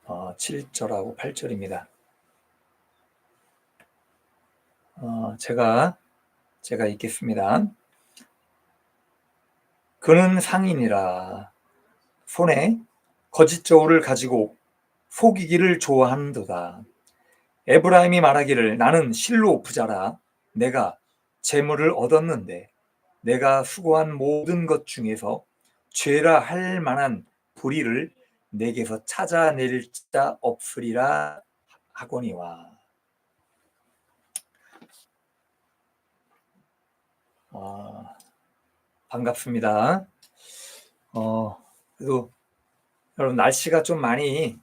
7절하고 8절입니다. 제가 읽겠습니다. 그는 상인이라 손에 거짓 저울을 가지고 속이기를 좋아하는도다. 에브라임이 말하기를 나는 실로 부자라 내가 재물을 얻었는데 내가 수고한 모든 것 중에서 죄라 할 만한 불의를 내게서 찾아낼 자 없으리라 하거니와. 반갑습니다. 그래도 여러분 날씨가 좀 많이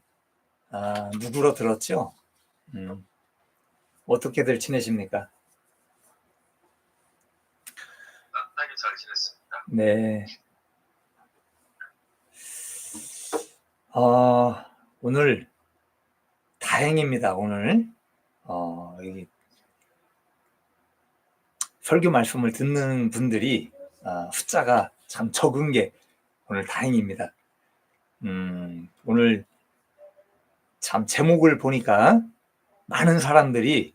누그러들었죠? 어떻게들 지내십니까? 따뜻하게 잘 지냈습니다. 네. 오늘 다행입니다. 오늘 여기 설교 말씀을 듣는 분들이 숫자가 참 적은 게 오늘 다행입니다. 오늘 참 제목을 보니까 많은 사람들이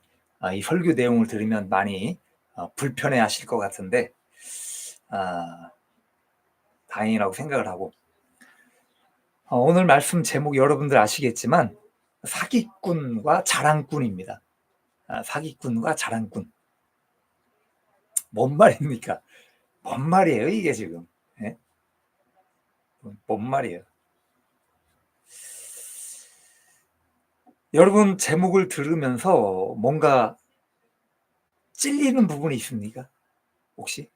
이 설교 내용을 들으면 많이 불편해 하실 것 같은데 다행이라고 생각을 하고 오늘 말씀 제목 여러분들 아시겠지만 사기꾼과 자랑꾼입니다. 사기꾼과 자랑꾼. 뭔 말입니까? 뭔 말이에요 이게 지금? 네? 뭔 말이에요? 여러분 제목을 들으면서 뭔가 찔리는 부분이 있습니까? 혹시?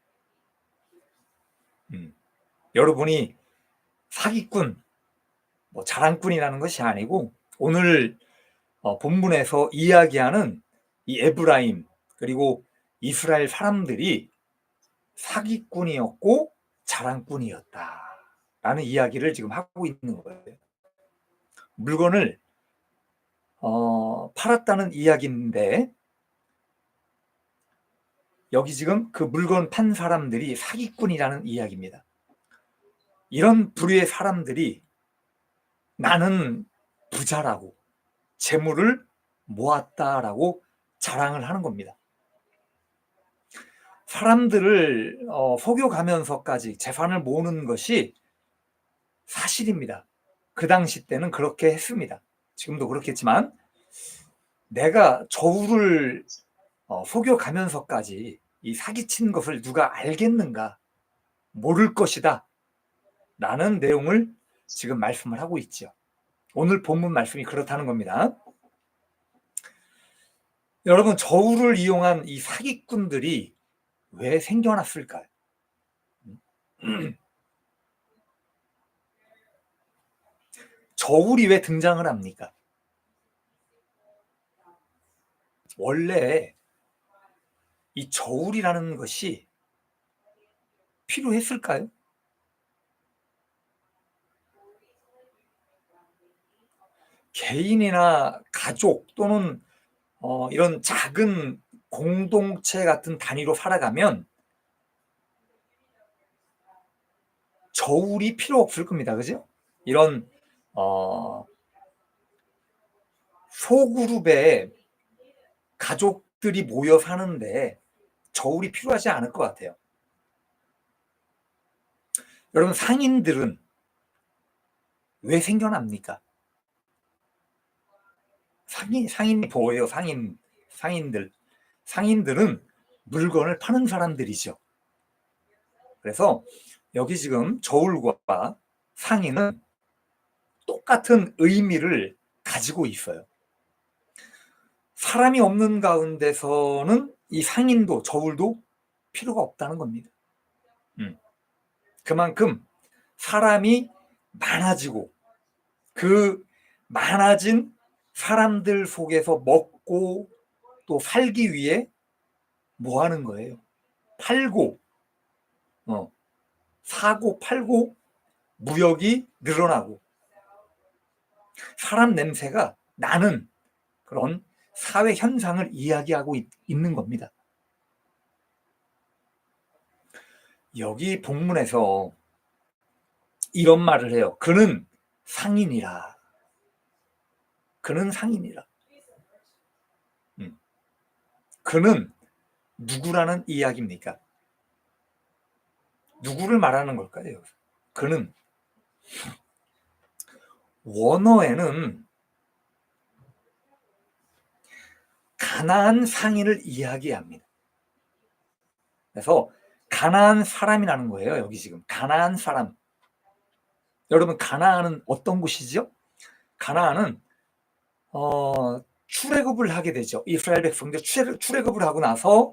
여러분이 사기꾼, 자랑꾼이라는 것이 아니고 오늘 본문에서 이야기하는 이 에브라임 그리고 이스라엘 사람들이 사기꾼이었고 자랑꾼이었다라는 이야기를 지금 하고 있는 거예요. 물건을 팔았다는 이야기인데 여기 지금 그 물건 판 사람들이 사기꾼이라는 이야기입니다. 이런 부류의 사람들이 나는 부자라고 재물을 모았다라고 자랑을 하는 겁니다. 사람들을 속여가면서까지 재산을 모으는 것이 사실입니다. 그 당시 때는 그렇게 했습니다. 지금도 그렇겠지만 내가 저울을 속여가면서까지 이 사기친 것을 누가 알겠는가? 모를 것이다 라는 내용을 지금 말씀을 하고 있죠. 오늘 본문 말씀이 그렇다는 겁니다. 여러분 저울을 이용한 이 사기꾼들이 왜 생겨났을까요? 저울이 왜 등장을 합니까? 원래 이 저울이라는 것이 필요했을까요? 개인이나 가족 또는 이런 작은 공동체 같은 단위로 살아가면 저울이 필요 없을 겁니다. 그죠? 이런 소그룹의 가족들이 모여 사는데 저울이 필요하지 않을 것 같아요. 여러분 상인들은 왜 생겨납니까? 상인이 뭐예요? 상인들은 물건을 파는 사람들이죠. 그래서 여기 지금 저울과 상인은 똑같은 의미를 가지고 있어요. 사람이 없는 가운데서는 이 상인도 저울도 필요가 없다는 겁니다. 그만큼 사람이 많아지고 그 많아진 사람들 속에서 먹고 또 살기 위해 뭐 하는 거예요? 팔고 사고 팔고 무역이 늘어나고 사람 냄새가 나는 그런 사회 현상을 이야기하고 있는 겁니다. 여기 본문에서 이런 말을 해요. 그는 상인이라. 그는 상인이라. 그는 누구라는 이야기입니까? 누구를 말하는 걸까요? 그는 원어에는 가나안 상인을 이야기합니다. 그래서 가나안 사람이라는 거예요. 여기 지금 가나안 사람. 여러분, 가나안은 어떤 곳이죠? 가나안은 출애굽을 하게 되죠. 이스라엘 백성들 출애굽을 하고 나서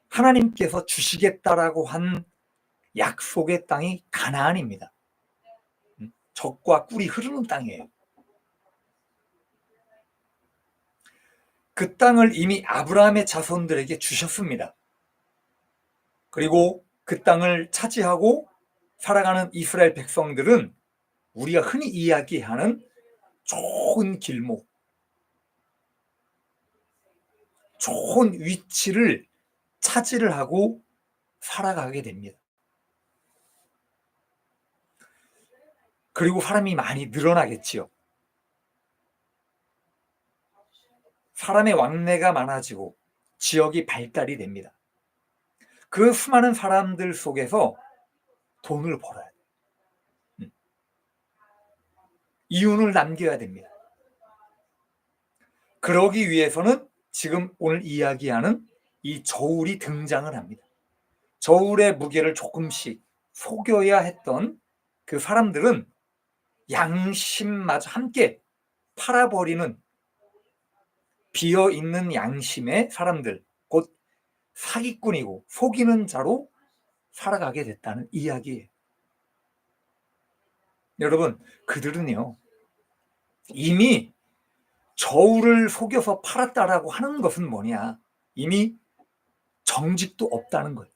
하나님께서 주시겠다라고 한 약속의 땅이 가나안입니다. 젖과 꿀이 흐르는 땅이에요. 그 땅을 이미 아브라함의 자손들에게 주셨습니다. 그리고 그 땅을 차지하고 살아가는 이스라엘 백성들은 우리가 흔히 이야기하는 좋은 길목, 좋은 위치를 차지를 하고 살아가게 됩니다. 그리고 사람이 많이 늘어나겠지요. 사람의 왕래가 많아지고 지역이 발달이 됩니다. 그 수많은 사람들 속에서 돈을 벌어야 돼요. 이윤을 남겨야 됩니다. 그러기 위해서는 지금 오늘 이야기하는 이 저울이 등장을 합니다. 저울의 무게를 조금씩 속여야 했던 그 사람들은 양심마저 함께 팔아버리는 비어있는 양심의 사람들, 곧 사기꾼이고 속이는 자로 살아가게 됐다는 이야기예요. 여러분, 그들은요, 이미 저울을 속여서 팔았다라고 하는 것은 뭐냐? 이미 정직도 없다는 거예요.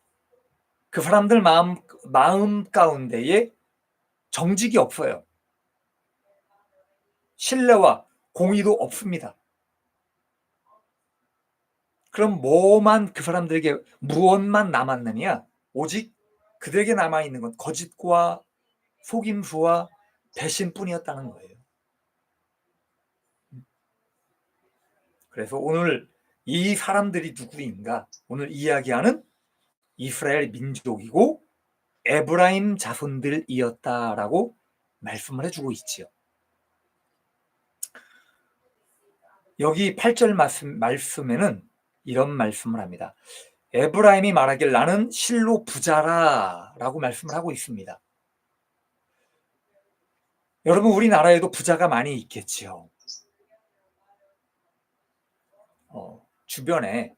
그 사람들 마음 가운데에 정직이 없어요. 신뢰와 공의도 없습니다. 그럼 그 사람들에게 무엇만 남았느냐? 오직 그들에게 남아있는 건 거짓과 속임수와 배신뿐이었다는 거예요. 그래서 오늘 이 사람들이 누구인가? 오늘 이야기하는 이스라엘 민족이고 에브라임 자손들이었다라고 말씀을 해주고 있지요. 여기 8절 말씀에는 이런 말씀을 합니다. 에브라임이 말하길 나는 실로 부자라 라고 말씀을 하고 있습니다. 여러분, 우리나라에도 부자가 많이 있겠지요. 주변에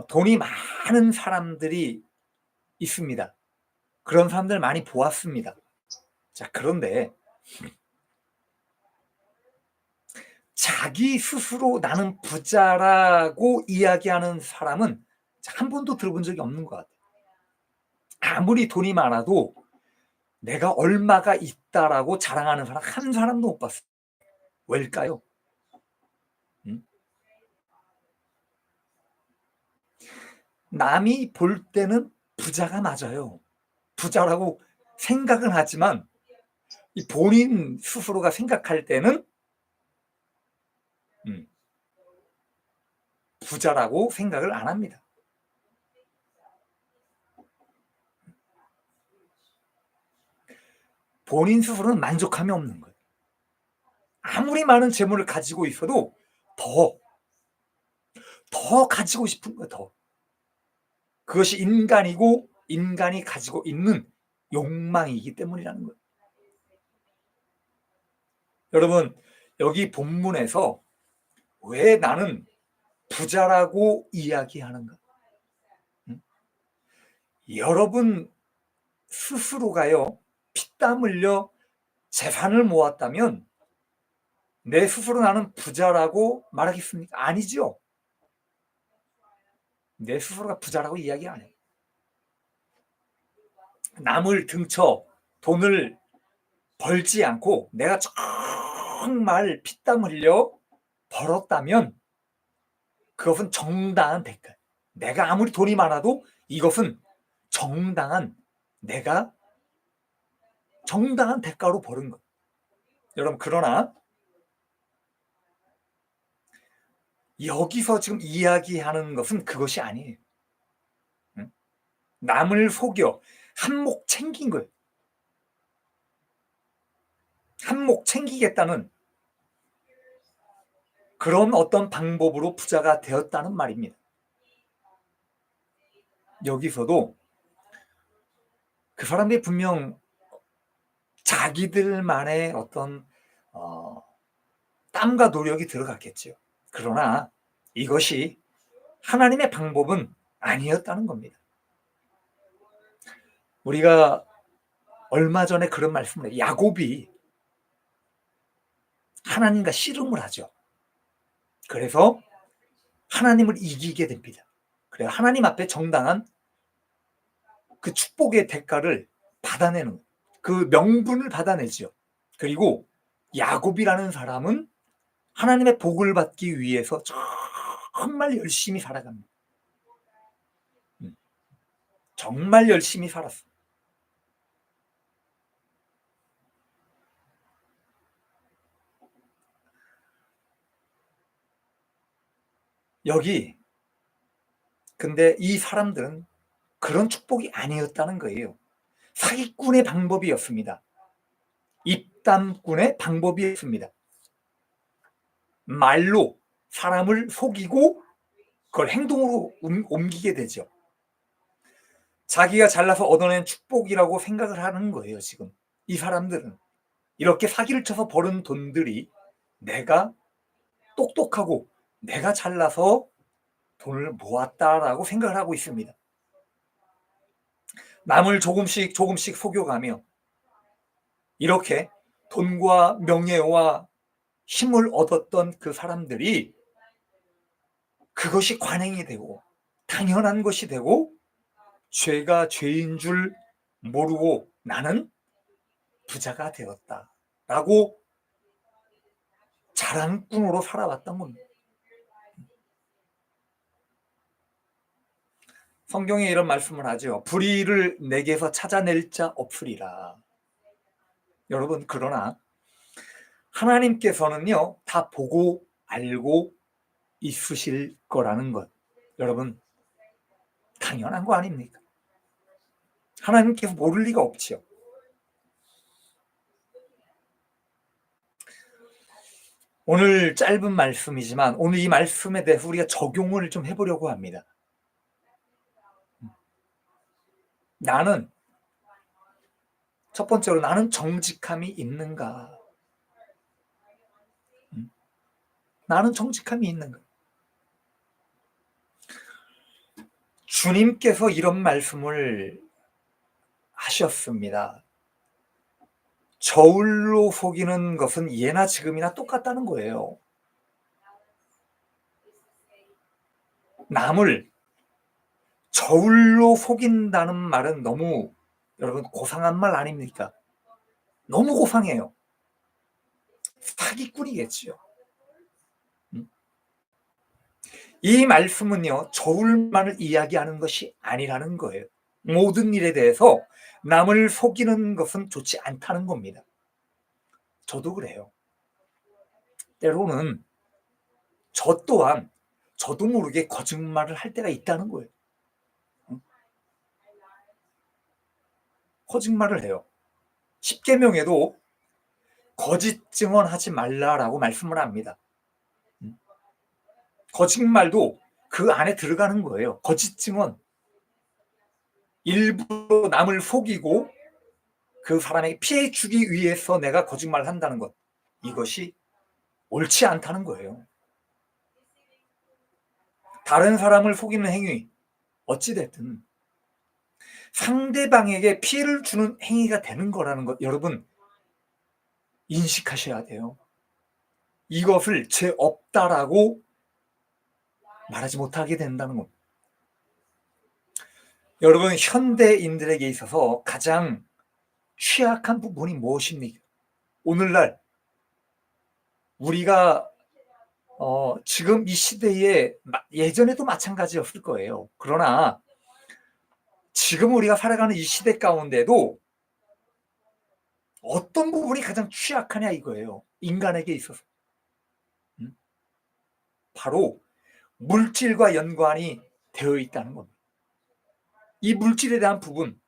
돈이 많은 사람들이 있습니다. 그런 사람들 많이 보았습니다. 자, 그런데 자기 스스로 나는 부자라고 이야기하는 사람은 한 번도 들어본 적이 없는 것 같아요. 아무리 돈이 많아도 내가 얼마가 있다라고 자랑하는 사람 한 사람도 못 봤어요. 왜일까요? 남이 볼 때는 부자가 맞아요. 부자라고 생각은 하지만 이 본인 스스로가 생각할 때는 부자라고 생각을 안 합니다. 본인 스스로는 만족함이 없는 거예요. 아무리 많은 재물을 가지고 있어도 더 가지고 싶은 거예요. 더. 그것이 인간이고 인간이 가지고 있는 욕망이기 때문이라는 거예요. 여러분, 여기 본문에서 왜 나는 부자라고 이야기하는가? 여러분 스스로가요, 피땀 흘려 재산을 모았다면 내 스스로 나는 부자라고 말하겠습니까? 아니죠. 내 스스로가 부자라고 이야기 안 해요. 남을 등쳐 돈을 벌지 않고 내가 정말 피땀 흘려 벌었다면 그것은 정당한 대가. 내가 아무리 돈이 많아도 이것은 내가 정당한 대가로 벌은 것. 여러분, 그러나 여기서 지금 이야기하는 것은 그것이 아니에요. 응? 남을 속여 한몫 챙긴 거예요. 한몫 챙기겠다는 그런 어떤 방법으로 부자가 되었다는 말입니다. 여기서도 그 사람들이 분명 자기들만의 어떤 땀과 노력이 들어갔겠죠. 그러나 이것이 하나님의 방법은 아니었다는 겁니다. 우리가 얼마 전에 그런 말씀을 해요. 야곱이 하나님과 씨름을 하죠. 그래서 하나님을 이기게 됩니다. 그래서 하나님 앞에 정당한 그 축복의 대가를 받아내는, 그 명분을 받아내죠. 그리고 야곱이라는 사람은 하나님의 복을 받기 위해서 정말 열심히 살아갑니다. 정말 열심히 살았어. 여기 근데 이 사람들은 그런 축복이 아니었다는 거예요. 사기꾼의 방법이었습니다. 입담꾼의 방법이었습니다. 말로 사람을 속이고 그걸 행동으로 옮기게 되죠. 자기가 잘나서 얻어낸 축복이라고 생각을 하는 거예요. 지금 이 사람들은 이렇게 사기를 쳐서 버는 돈들이 내가 똑똑하고 내가 잘나서 돈을 모았다라고 생각을 하고 있습니다. 남을 조금씩 조금씩 속여가며 이렇게 돈과 명예와 힘을 얻었던 그 사람들이 그것이 관행이 되고 당연한 것이 되고 죄가 죄인 줄 모르고 나는 부자가 되었다라고 자랑꾼으로 살아왔던 겁니다. 성경에 이런 말씀을 하죠. 불의를 내게서 찾아낼 자 없으리라. 여러분, 그러나 하나님께서는요, 다 보고 알고 있으실 거라는 것, 여러분, 당연한 거 아닙니까? 하나님께서 모를 리가 없죠. 오늘 짧은 말씀이지만 오늘 이 말씀에 대해서 우리가 적용을 좀 해보려고 합니다. 나는 첫 번째로 나는 정직함이 있는가? 나는 정직함이 있는가? 주님께서 이런 말씀을 하셨습니다. 저울로 속이는 것은 예나 지금이나 똑같다는 거예요. 남을 저울로 속인다는 말은 너무 여러분 고상한 말 아닙니까? 너무 고상해요. 사기꾼이겠지요. 이 말씀은요, 저울만을 이야기하는 것이 아니라는 거예요. 모든 일에 대해서 남을 속이는 것은 좋지 않다는 겁니다. 저도 그래요. 때로는 저 또한 저도 모르게 거짓말을 할 때가 있다는 거예요. 거짓말을 해요. 십계명에도 거짓 증언하지 말라라고 말씀을 합니다. 거짓말도 그 안에 들어가는 거예요. 거짓 증언. 일부러 남을 속이고 그 사람에게 피해 주기 위해서 내가 거짓말을 한다는 것. 이것이 옳지 않다는 거예요. 다른 사람을 속이는 행위, 어찌됐든 상대방에게 피해를 주는 행위가 되는 거라는 것, 여러분 인식하셔야 돼요. 이것을 죄 없다라고 말하지 못하게 된다는 것. 여러분, 현대인들에게 있어서 가장 취약한 부분이 무엇입니까? 오늘날 우리가 지금 이 시대에 예전에도 마찬가지였을 거예요. 그러나 지금 우리가 살아가는 이 시대 가운데도 어떤 부분이 가장 취약하냐 이거예요. 인간에게 있어서. 바로 물질과 연관이 되어 있다는 겁니다. 이 물질에 대한 부분,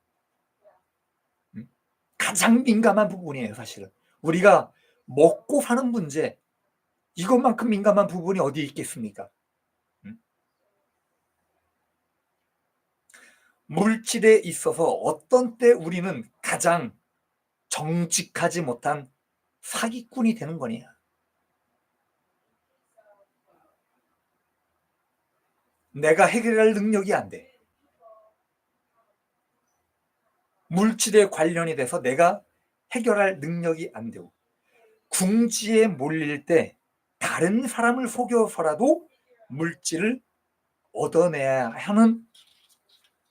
가장 민감한 부분이에요. 사실은 우리가 먹고 사는 문제, 이것만큼 민감한 부분이 어디 있겠습니까? 물질에 있어서 어떤 때 우리는 가장 정직하지 못한 사기꾼이 되는 거냐? 내가 해결할 능력이 안 돼. 물질에 관련이 돼서 내가 해결할 능력이 안 되고, 궁지에 몰릴 때 다른 사람을 속여서라도 물질을 얻어내야 하는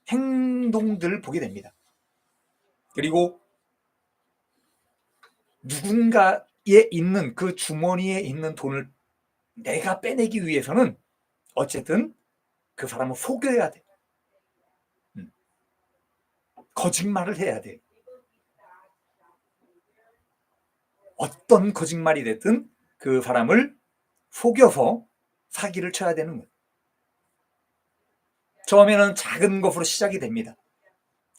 행동들을 보게 됩니다. 그리고 누군가에 있는 그 주머니에 있는 돈을 내가 빼내기 위해서는 어쨌든 그 사람을 속여야 돼. 거짓말을 해야 돼. 어떤 거짓말이 됐든 그 사람을 속여서 사기를 쳐야 되는 거예요. 처음에는 작은 것으로 시작이 됩니다.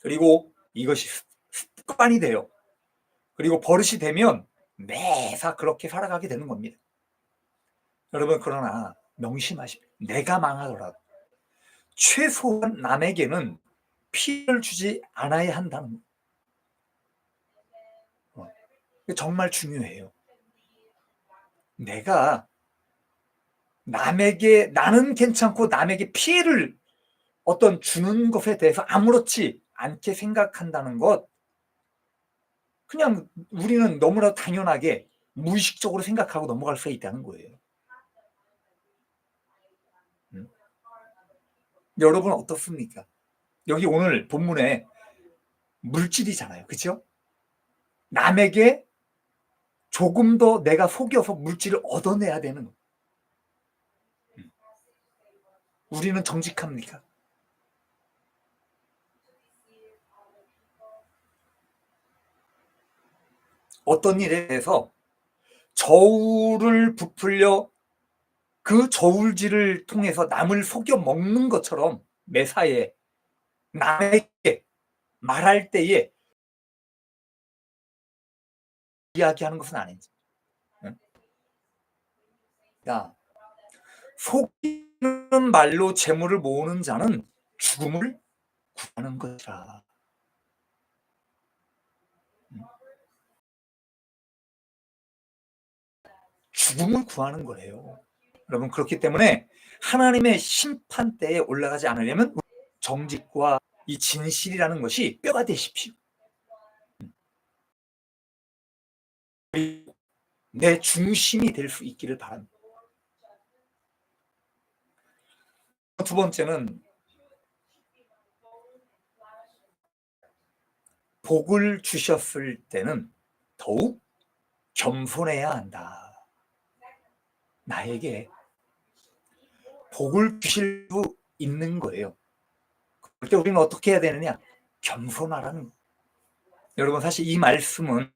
그리고 이것이 습관이 돼요. 그리고 버릇이 되면 매사 그렇게 살아가게 되는 겁니다. 여러분, 그러나 명심하십시오. 내가 망하더라도 최소한 남에게는 피해를 주지 않아야 한다는 거. 정말 중요해요. 내가 남에게, 나는 괜찮고 남에게 피해를 어떤 주는 것에 대해서 아무렇지 않게 생각한다는 것, 그냥 우리는 너무나 당연하게 무의식적으로 생각하고 넘어갈 수 있다는 거예요. 여러분 어떻습니까? 여기 오늘 본문에 물질이잖아요. 그렇죠? 남에게 조금 더 내가 속여서 물질을 얻어내야 되는 거. 우리는 정직합니까? 어떤 일에 대해서 저울을 부풀려 그 저울질을 통해서 남을 속여 먹는 것처럼 매사에 남에게 말할 때에 이야기하는 것은 아닌지. 야, 속이는 말로 재물을 모으는 자는 죽음을 구하는 것이라. 죽음을 구하는 거예요. 여러분, 그렇기 때문에 하나님의 심판대에 올라가지 않으려면 정직과 이 진실이라는 것이 뼈가 되십시오. 내 중심이 될 수 있기를 바랍니다. 두 번째는 복을 주셨을 때는 더욱 겸손해야 한다. 나에게 복을 주실 수 있는 거예요. 그럴 때 우리는 어떻게 해야 되느냐? 겸손하라는 거예요. 여러분, 사실 이 말씀은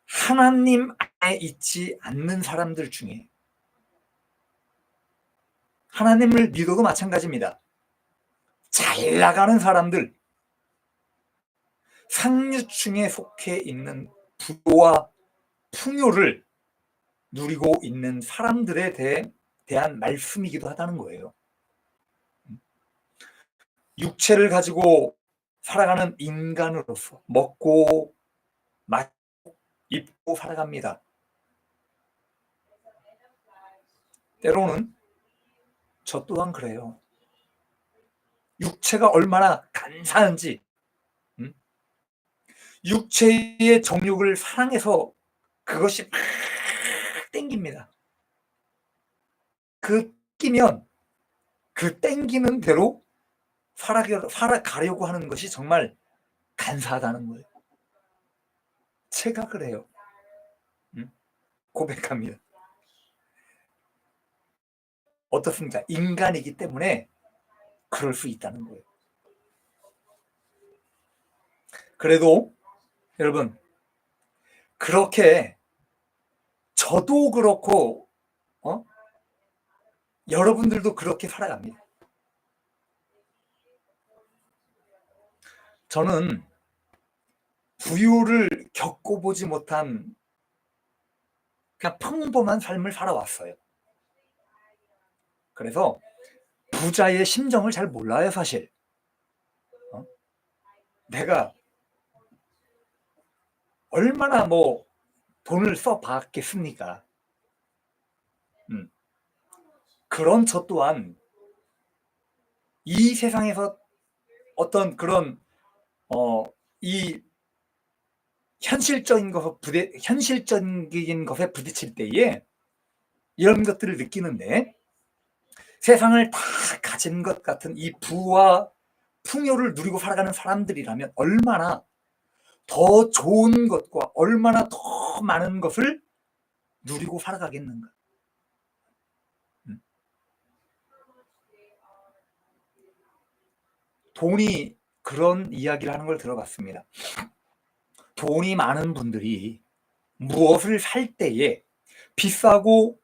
하나님 안에 있지 않는 사람들 중에, 하나님을 믿어도 마찬가지입니다. 잘 나가는 사람들, 상류층에 속해 있는 부와 풍요를 누리고 있는 사람들에 대한 말씀이기도 하다는 거예요. 육체를 가지고 살아가는 인간으로서 먹고 마시고 입고 살아갑니다. 때로는 저 또한 그래요. 육체가 얼마나 간사한지, 육체의 정욕을 사랑해서 그것이 막 땡깁니다. 그 끼면 그 땡기는 대로 살아가려고 하는 것이 정말 간사하다는 거예요. 제가 그래요. 고백합니다. 어떻습니까? 인간이기 때문에 그럴 수 있다는 거예요. 그래도 여러분, 그렇게 저도 그렇고 여러분들도 그렇게 살아갑니다. 저는 부유를 겪어보지 못한 그냥 평범한 삶을 살아왔어요. 그래서 부자의 심정을 잘 몰라요, 사실. 내가 얼마나 돈을 써봤겠습니까? 그런 저 또한 이 세상에서 어떤 그런 이 현실적인 것에 부딪힐 때에 이런 것들을 느끼는데, 세상을 다 가진 것 같은 이 부와 풍요를 누리고 살아가는 사람들이라면 얼마나 더 좋은 것과 얼마나 더 많은 것을 누리고 살아가겠는가. 돈이 그런 이야기를 하는 걸 들어봤습니다. 돈이 많은 분들이 무엇을 살 때에 비싸고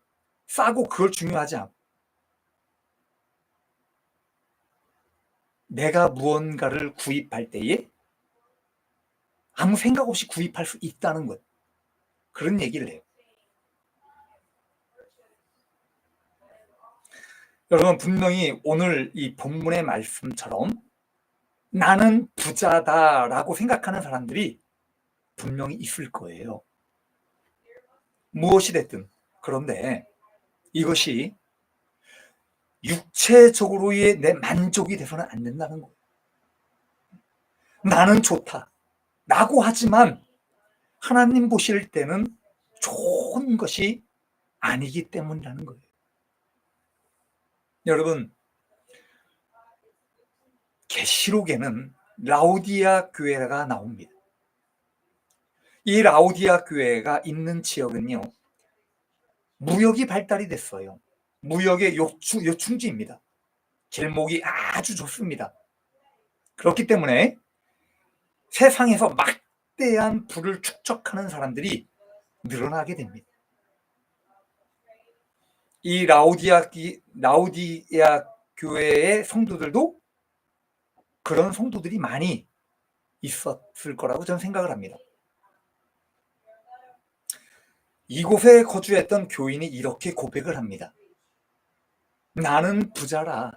싸고 그걸 중요하지 않고 내가 무언가를 구입할 때에 아무 생각 없이 구입할 수 있다는 것, 그런 얘기를 해요. 여러분, 분명히 오늘 이 본문의 말씀처럼 나는 부자다라고 생각하는 사람들이 분명히 있을 거예요. 무엇이 됐든. 그런데 이것이 육체적으로의 내 만족이 돼서는 안 된다는 거예요. 나는 좋다 라고 하지만 하나님 보실 때는 좋은 것이 아니기 때문이라는 거예요. 여러분, 계시록에는 라오디아 교회가 나옵니다. 이 라오디아 교회가 있는 지역은요, 무역이 발달이 됐어요. 무역의 요충지입니다. 길목이 아주 좋습니다. 그렇기 때문에 세상에서 막대한 부를 축적하는 사람들이 늘어나게 됩니다. 이 라오디아 교회의 성도들도 그런 성도들이 많이 있었을 거라고 저는 생각을 합니다. 이곳에 거주했던 교인이 이렇게 고백을 합니다. 나는 부자라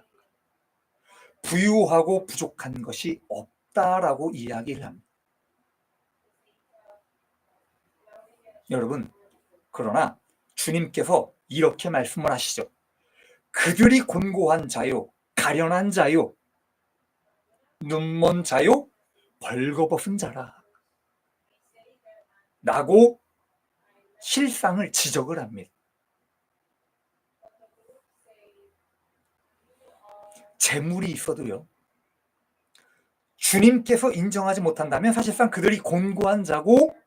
부유하고 부족한 것이 없다라고 이야기를 합니다. 여러분, 그러나 주님께서 이렇게 말씀을 하시죠. 그들이 곤고한 자요, 가련한 자요, 눈먼 자요, 벌거벗은 자라 라고 실상을 지적을 합니다. 재물이 있어도요, 주님께서 인정하지 못한다면 사실상 그들이 곤고한 자고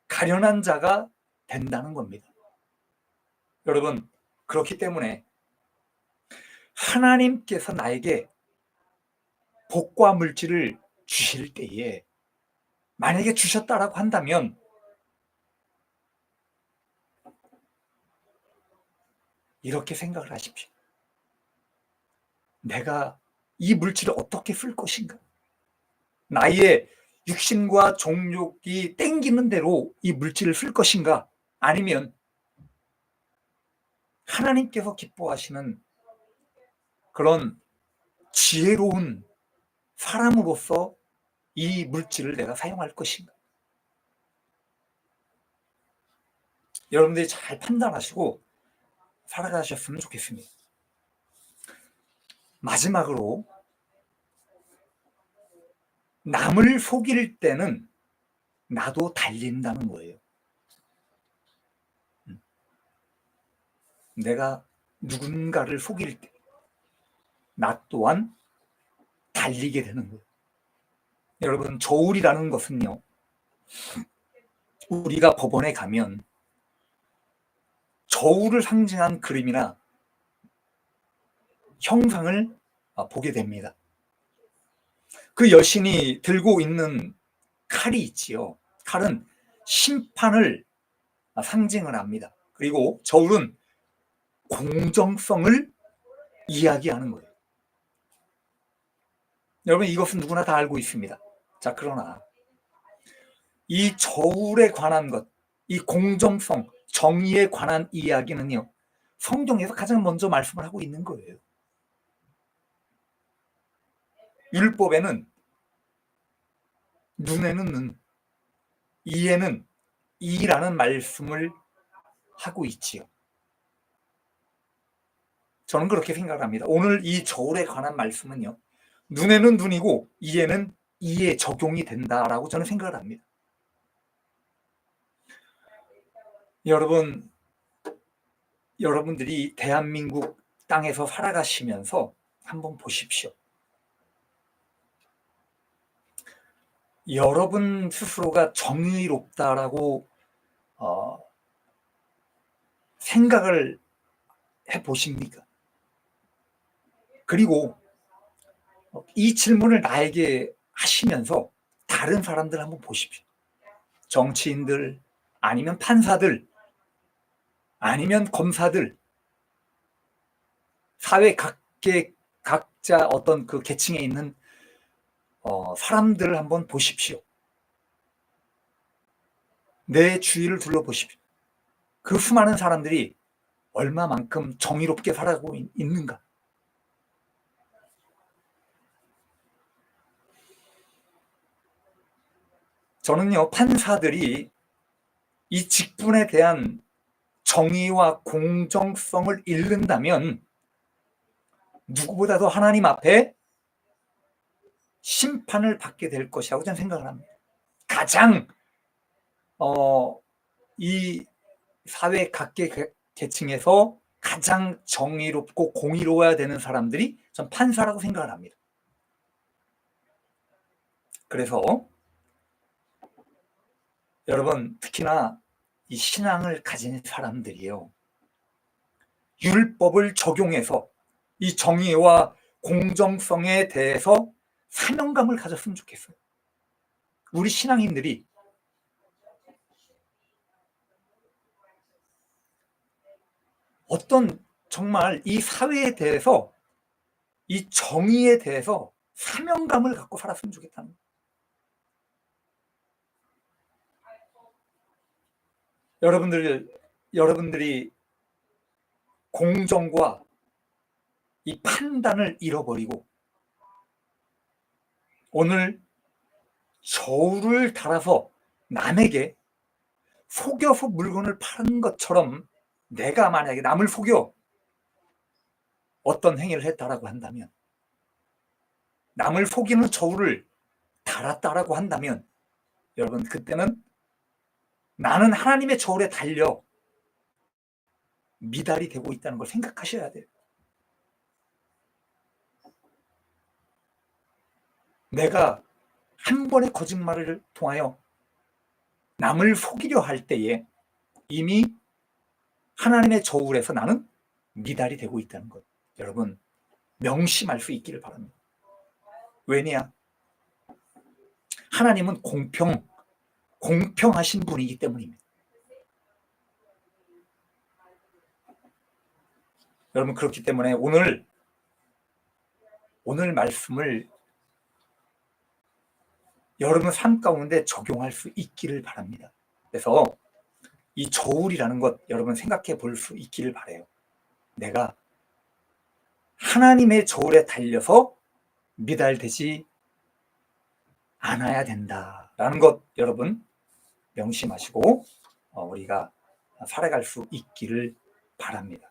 가련한 자가 된다는 겁니다. 여러분, 그렇기 때문에 하나님께서 나에게 복과 물질을 주실 때에 만약에 주셨다라고 한다면 이렇게 생각을 하십시오. 내가 이 물질을 어떻게 쓸 것인가? 나의 육신과 정욕이 땡기는 대로 이 물질을 쓸 것인가? 아니면 하나님께서 기뻐하시는 그런 지혜로운 사람으로서 이 물질을 내가 사용할 것인가? 여러분들이 잘 판단하시고 살아가셨으면 좋겠습니다. 마지막으로, 남을 속일 때는 나도 달린다는 거예요. 내가 누군가를 속일 때 나 또한 달리게 되는 거예요. 여러분, 저울이라는 것은요, 우리가 법원에 가면 저울을 상징한 그림이나 형상을 보게 됩니다. 그 여신이 들고 있는 칼이 있지요. 칼은 심판을 상징을 합니다. 그리고 저울은 공정성을 이야기하는 거예요. 여러분, 이것은 누구나 다 알고 있습니다. 자, 그러나 이 저울에 관한 것, 이 공정성, 정의에 관한 이야기는요, 성경에서 가장 먼저 말씀을 하고 있는 거예요. 율법에는 눈에는 눈, 이에는 이라는 말씀을 하고 있지요. 저는 그렇게 생각합니다. 오늘 이 저울에 관한 말씀은요, 눈에는 눈이고 이에는 이에 적용이 된다라고 저는 생각을 합니다. 여러분들이 대한민국 땅에서 살아가시면서 한번 보십시오. 여러분 스스로가 정의롭다라고 생각을 해보십니까? 그리고 이 질문을 나에게 하시면서 다른 사람들 한번 보십시오. 정치인들, 아니면 판사들, 아니면 검사들, 사회 각자 어떤 그 계층에 있는 사람들을 한번 보십시오. 내 주위를 둘러보십시오. 그 수많은 사람들이 얼마만큼 정의롭게 살아가고 있는가? 저는요, 판사들이 이 직분에 대한 정의와 공정성을 잃는다면 누구보다도 하나님 앞에 심판을 받게 될 것이라고 저는 생각을 합니다. 가장 이 사회 각계 계층에서 가장 정의롭고 공의로워야 되는 사람들이 전 판사라고 생각을 합니다. 그래서 여러분, 특히나 이 신앙을 가진 사람들이요, 율법을 적용해서 이 정의와 공정성에 대해서 사명감을 가졌으면 좋겠어요. 우리 신앙인들이 어떤 정말 이 사회에 대해서, 이 정의에 대해서 사명감을 갖고 살았으면 좋겠다는 거예요. 여러분들이 공정과 이 판단을 잃어버리고 오늘 저울을 달아서 남에게 속여서 물건을 파는 것처럼 내가 만약에 남을 속여 어떤 행위를 했다라고 한다면, 남을 속이는 저울을 달았다라고 한다면, 여러분, 그때는 나는 하나님의 저울에 달려 미달이 되고 있다는 걸 생각하셔야 돼요. 내가 한 번의 거짓말을 통하여 남을 속이려 할 때에 이미 하나님의 저울에서 나는 미달이 되고 있다는 것, 여러분 명심할 수 있기를 바랍니다. 왜냐? 하나님은 공평하신 분이기 때문입니다. 여러분, 그렇기 때문에 오늘 말씀을 여러분 삶 가운데 적용할 수 있기를 바랍니다. 그래서 이 저울이라는 것 여러분 생각해 볼 수 있기를 바라요. 내가 하나님의 저울에 달려서 미달되지 않아야 된다라는 것 여러분 명심하시고 우리가 살아갈 수 있기를 바랍니다.